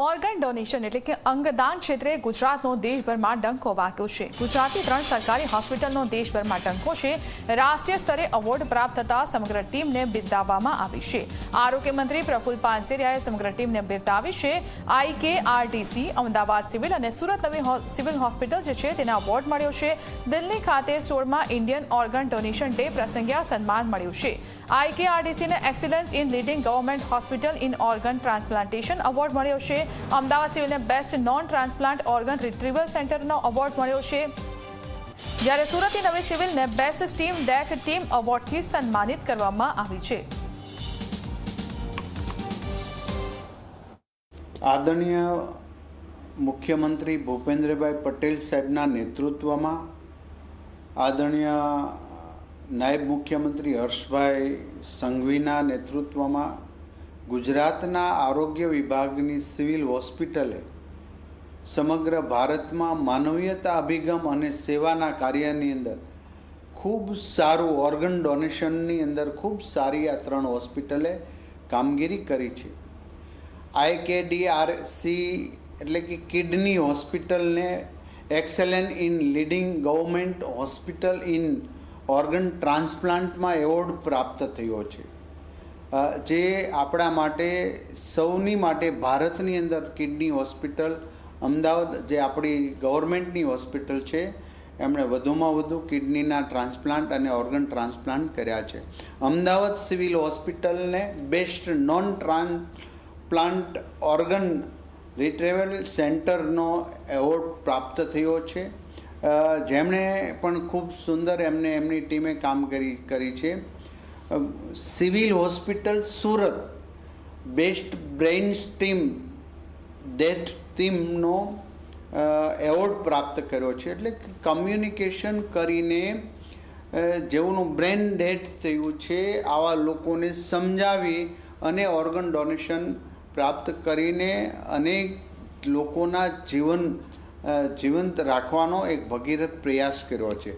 Organ donation એટલે કે અંગદાન ક્ષેત્રે ગુજરાતનો દેશભરમાં ડંકો વાગ્યો છે। ગુજરાતની 3 સરકારી હોસ્પિટલનો દેશભરમાં ડંકો છે। રાષ્ટ્રીય સ્તરે એવોર્ડ પ્રાપ્ત થતા સમગ્ર ટીમને બિરદાવવામાં આવી છે। આરોગ્ય મંત્રી પ્રફુલ પાનસેરિયાએ સમગ્ર ટીમને બિરદાવી છે। IKRTC, અમદાવાદ સિવિલ અને સુરત નવી સિવિલ હોસ્પિટલ જે છે તેને એવોર્ડ મળ્યો છે। દિલ્હી ખાતે 16મા ઇન્ડિયન ઓર્ગન ડોનેશન ડે પ્રસંગે આ સન્માન મળ્યું છે। IKRTCને excellence in leading government hospital in organ transplantation award મળ્યો છે। અમદાવાદ સિવિલને best non transplant organ retrieval સેન્ટરનો એવોર્ડ મળ્યો છે, જ્યારે સુરતની નવી સિવિલને બેસ્ટ ટીમ ડેક ટીમ એવોર્ડથી સન્માનિત કરવામાં આવી છે। આદરણીય મુખ્યમંત્રી ભૂપેન્દ્રભાઈ પટેલ સાહેબના નેતૃત્વમાં, આદરણીય નાયબ મુખ્યમંત્રી હર્ષભાઈ સંઘવીના નેતૃત્વમાં ગુજરાતના આરોગ્ય વિભાગની સિવિલ હોસ્પિટલે સમગ્ર ભારતમાં માનવીયતા અભિગમ અને સેવાના કાર્યની અંદર ખૂબ સારું ઓર્ગન ડોનેશનની અંદર ખૂબ સારી આ 3 હોસ્પિટલે કામગીરી કરી છે। IKDRC એટલે કે કિડની હોસ્પિટલને excellent in leading government hospital in organ ટ્રાન્સપ્લાન્ટમાં એવોર્ડ પ્રાપ્ત થયો છે, જે આપણા માટે સૌની માટે ભારતની અંદર કિડની હોસ્પિટલ અમદાવાદ જે આપણી ગવર્મેન્ટની હોસ્પિટલ છે એમણે વધુમાં વધુ કિડનીના ટ્રાન્સપ્લાન્ટ અને ઓર્ગન ટ્રાન્સપ્લાન્ટ કર્યા છે। અમદાવાદ સિવિલ હોસ્પિટલને best non transplant organ retrieval સેન્ટરનો એવોર્ડ પ્રાપ્ત થયો છે, જેમણે પણ ખૂબ સુંદર એમની ટીમે કામ કરી છે। Civil hospital Surat best brains team death ટીમનો એવોર્ડ પ્રાપ્ત કર્યો છે। એટલે કમ્યુનિકેશન કરીને જેઓનું બ્રેન ડેથ થયું છે આવા લોકોને સમજાવી અને ઓર્ગન ડોનેશન પ્રાપ્ત કરીને અનેક લોકોના જીવંત રાખવાનો એક ભગીરથ પ્રયાસ કર્યો છે।